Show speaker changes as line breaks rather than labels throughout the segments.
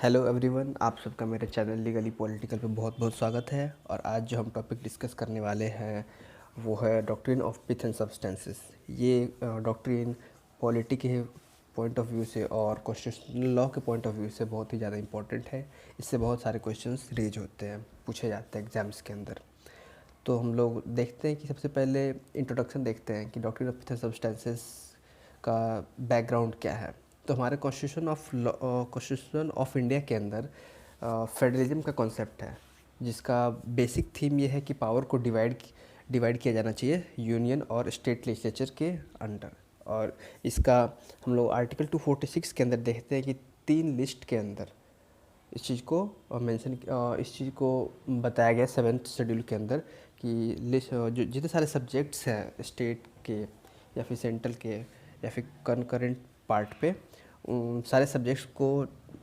Hello everyone, आप सबका मेरे चैनल लीगली पॉलिटिकल पे बहुत बहुत स्वागत है। और आज जो हम टॉपिक डिस्कस करने वाले हैं वो है doctrine of pith and substances. ये डॉक्ट्रिन पॉलिटी के पॉइंट ऑफ व्यू से और कॉन्स्टिट्यूशनल लॉ के पॉइंट ऑफ व्यू से बहुत ही ज़्यादा इंपॉर्टेंट है। इससे बहुत सारे क्वेश्चंस रेज होते हैं, पूछे जाते हैं एग्जाम्स के अंदर। तो हम लोग देखते हैं कि सबसे पहले इंट्रोडक्शन देखते हैं कि doctrine of pith and substances का बैकग्राउंड क्या है। तो हमारे कॉन्स्टिट्यूशन ऑफ इंडिया के अंदर फेडरलिज्म का कॉन्सेप्ट है, जिसका बेसिक थीम ये है कि पावर को डिवाइड किया जाना चाहिए यूनियन और स्टेट लेजिस्लेचर के अंडर। और इसका हम लोग आर्टिकल 246 के अंदर देखते हैं कि 3 लिस्ट के अंदर इस चीज़ को इस चीज़ को बताया गया 7th शेड्यूल के अंदर कि लिस्ट जो जितने सारे सब्जेक्ट्स हैं स्टेट के या फिर सेंट्रल के या फिर कनकरेंट पार्ट पे, उन सारे सब्जेक्ट्स को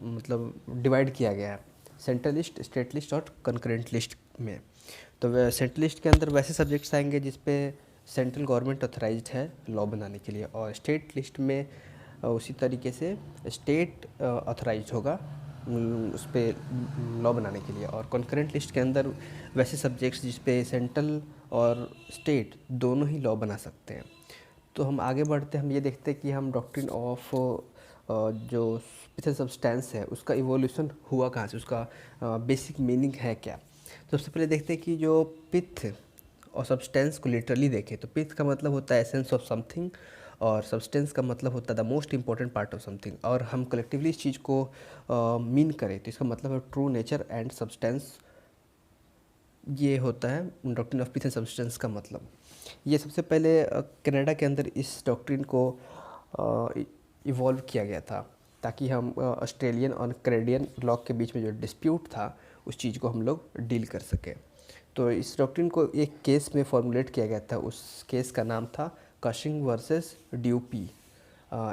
मतलब डिवाइड किया गया है सेंट्रल लिस्ट, स्टेट लिस्ट और कनकरेंट लिस्ट में। तो सेंट्रल लिस्ट के अंदर वैसे सब्जेक्ट्स आएंगे जिस पे सेंट्रल गवर्नमेंट ऑथराइज्ड है लॉ बनाने के लिए, और स्टेट लिस्ट में उसी तरीके से स्टेट ऑथराइज्ड होगा उस पर लॉ बनाने के लिए। और कॉन्करेंट लिस्ट के अंदर वैसे सब्जेक्ट्स जिस पे सेंट्रल और स्टेट दोनों ही लॉ बना सकते हैं। तो हम आगे बढ़ते हम ये देखते हैं कि हम डॉक्ट्रिन ऑफ जो पिथ एंड सब्सटेंस है उसका इवोल्यूशन हुआ कहाँ से, उसका बेसिक मीनिंग है क्या। तो सबसे पहले देखते हैं कि जो पिथ और सब्सटेंस को लिटरली देखें तो पिथ का मतलब होता है एसेंस ऑफ समथिंग और सब्सटेंस का मतलब होता है the most important part of something. और हम कलेक्टिवली इस चीज़ को मीन करें तो इसका मतलब है ट्रू नेचर एंड सब्सटेंस। ये होता है doctrine of pith and substance का मतलब। ये सबसे पहले कनाडा के अंदर इस डॉक्ट्रिन को इवॉल्व किया गया था ताकि हम ऑस्ट्रेलियन और कैनेडियन लॉ के बीच में जो डिस्प्यूट था उस चीज़ को हम लोग डील कर सकें। तो इस डॉक्ट्रिन को एक केस में फॉर्मुलेट किया गया था, उस केस का नाम था कशिंग वर्सेस ड्यूपी।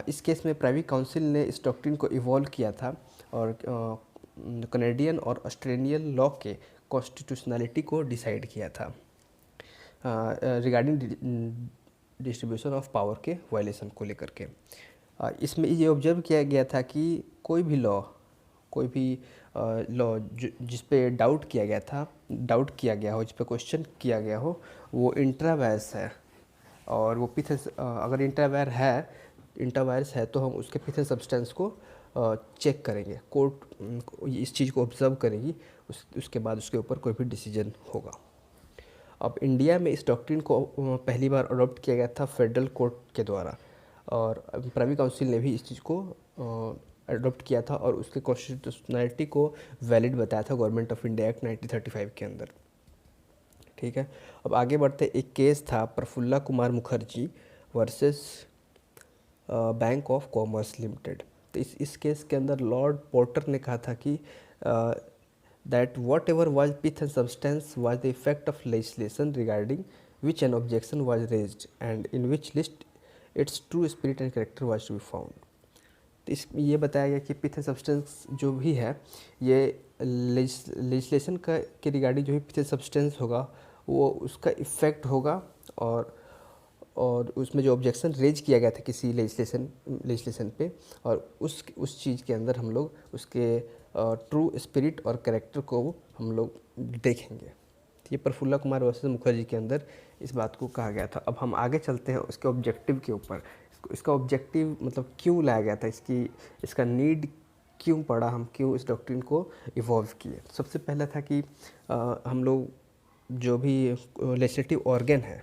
इस केस में प्राइवेट काउंसिल ने इस डॉक्ट्रिन को इवॉल्व किया था और कनेडियन और ऑस्ट्रेलियन लॉ के कॉन्स्टिट्यूशनलिटी को डिसाइड किया था रिगार्डिंग डिस्ट्रीब्यूशन ऑफ पावर के वायलेशन को लेकर के। इसमें ये ऑब्जर्व किया गया था कि कोई भी लॉ जिस पे डाउट किया गया हो, जिस पे क्वेश्चन किया गया हो, वो इंट्रावायरस है। और वो पिथ अगर इंट्रावायरस है तो हम उसके पिथ सब्सटेंस को चेक करेंगे, कोर्ट इस चीज़ को ऑब्जर्व करेगी, उसके बाद उसके ऊपर कोई भी डिसीजन होगा। अब इंडिया में इस डॉक्ट्रिन को पहली बार अडॉप्ट किया गया था फेडरल कोर्ट के द्वारा, और प्राइवेट काउंसिल ने भी इस चीज़ को अडॉप्ट किया था और उसके कॉन्स्टिट्यूशनलिटी को वैलिड बताया था गवर्नमेंट ऑफ इंडिया एक्ट 1935 के अंदर। ठीक है, अब आगे बढ़ते। एक केस था Prafulla Kumar Mukherjee versus bank of commerce limited. तो इस केस के अंदर लॉर्ड पोर्टर ने कहा था कि that whatever was pith and substance was the effect of legislation regarding which an objection was raised and in which list its true spirit and character was to be found। तो ये बताया गया कि पिथ and substance जो भी है ये legislation का के रिगार्डिंग जो भी पिथ एंड सब्सटेंस होगा वो उसका इफ़ेक्ट होगा, और उसमें जो ऑब्जेक्शन रेज किया गया था किसी लेजिस्लेशन पे, और उस चीज़ के अंदर हम लोग उसके ट्रू स्पिरिट और कैरेक्टर को हम लोग देखेंगे। तो ये प्रफुल्ला कुमार वर्सेस मुखर्जी के अंदर इस बात को कहा गया था। अब हम आगे चलते हैं उसके ऑब्जेक्टिव के ऊपर। इसका ऑब्जेक्टिव मतलब क्यों लाया गया था, इसका नीड क्यों पड़ा, हम क्यों इस डॉक्ट्रिन को इवॉल्व किए। सबसे पहला था कि हम लोग जो भी लेजिस्लेटिव ऑर्गन है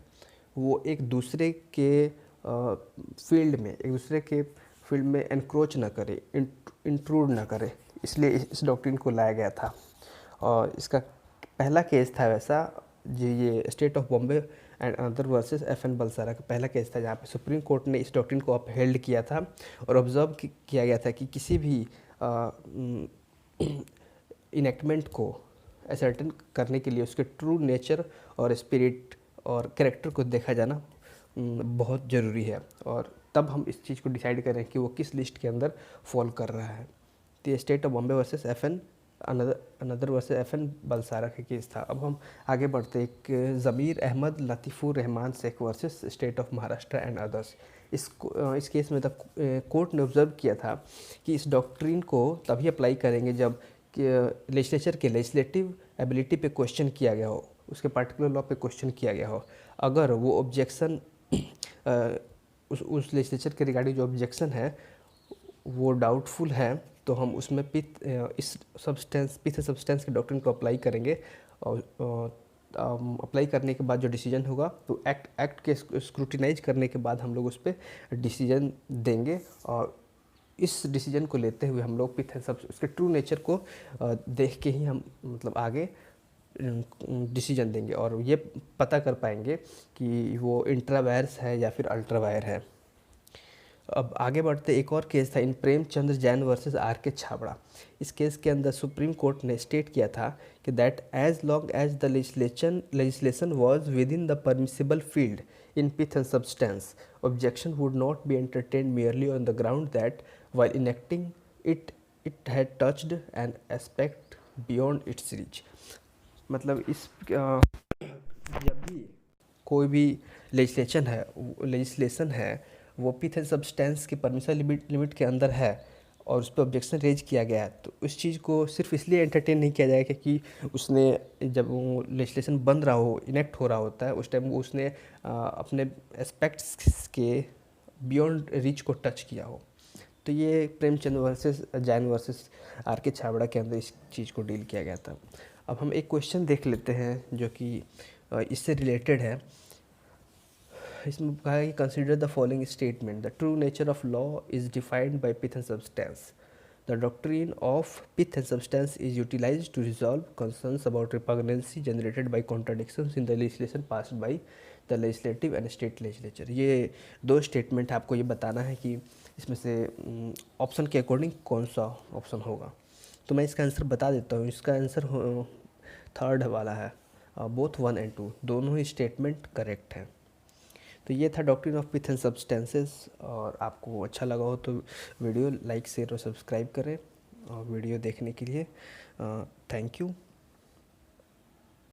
वो एक दूसरे के फील्ड में एनक्रोच ना करे, इंट्रूड ना करे, इसलिए इस डॉक्ट्रिन को लाया गया था। और इसका पहला केस था वैसा जो ये state of Bombay and other versus FN Balsara का पहला केस था, जहाँ पे सुप्रीम कोर्ट ने इस डॉक्ट्रिन को अपहेल्ड किया था और ऑब्जर्व किया गया था कि किसी भी इनेक्टमेंट को असर्टेन करने के लिए उसके ट्रू नेचर और स्पिरिट और कैरेक्टर को देखा जाना बहुत ज़रूरी है, और तब हम इस चीज़ को डिसाइड करें कि वो किस लिस्ट के अंदर फॉल कर रहा है। तो state of Bombay versus FN another versus FN Balsara का केस था। अब हम आगे बढ़ते, एक Zameer Ahmed Latifur Rahman Shaikh versus state of Maharashtra and others. इस केस में तक कोर्ट ने ऑब्जर्व किया था कि इस डॉक्ट्रिन को तभी अप्लाई करेंगे जब लेजिस्लेचर के लेजिस्लेटिव एबिलिटी पे क्वेश्चन किया गया हो, उसके पार्टिकुलर लॉ पे क्वेश्चन किया गया हो। अगर वो ऑब्जेक्शन उस लेजिस्लेचर के रिगार्डिंग जो ऑब्जेक्शन है वो डाउटफुल है, तो हम उसमें इस पिथ सब्सटेंस के डॉक्ट्रिन को अप्लाई करेंगे। और अप्लाई करने के बाद जो डिसीजन होगा तो एक्ट के स्क्रूटिनाइज करने के बाद हम लोग उस पर डिसीजन देंगे। और इस डिसीजन को लेते हुए हम लोग पिथ उसके ट्रू नेचर को देख के ही हम मतलब आगे डिसीजन देंगे और ये पता कर पाएंगे कि वो इंट्रावायरस है या फिर अल्ट्रावायर है। अब आगे बढ़ते, एक और केस था इन प्रेमचंद्र जैन वर्सेस RK छाबड़ा। इस केस के अंदर सुप्रीम कोर्ट ने स्टेट किया था कि that as long as the legislation was within the permissible field in pith and substance, objection would not be entertained merely on the ground that while enacting it, it had touched an aspect beyond its reach। मतलब इस जब भी कोई भी legislation है वो पिथ and substance के permission limit के अंदर है और उस पर ऑब्जेक्शन रेज किया गया है, तो उस चीज़ को सिर्फ इसलिए एंटरटेन नहीं किया जाएगा क्योंकि उसने जब वो लेजिस्लेशन बन रहा हो, इनेक्ट हो रहा होता है, उस टाइम वो उसने अपने एस्पेक्ट्स के बियॉन्ड रीच को टच किया हो। तो ये Premchand versus Jain versus RK Chhabra के अंदर इस चीज़ को डील किया गया था। अब हम एक क्वेश्चन देख लेते हैं जो कि इससे रिलेटेड है। इसमें कहा है कि consider the following statement, the true nature of law is defined by pith and substance, the doctrine of pith and substance is utilised to resolve concerns about repugnancy generated by contradictions in the legislation passed by the legislative and state legislature. ये दो statement आपको ये बताना है कि इसमें से option के अकॉर्डिंग कौन सा ऑप्शन होगा। तो मैं इसका आंसर बता देता हूँ। इसका आंसर थर्ड वाला है, बोथ 1 and 2 दोनों ही स्टेटमेंट करेक्ट हैं। तो ये था doctrine of pith and substances. और आपको अच्छा लगा हो तो वीडियो लाइक शेयर और सब्सक्राइब करें और वीडियो देखने के लिए थैंक यू।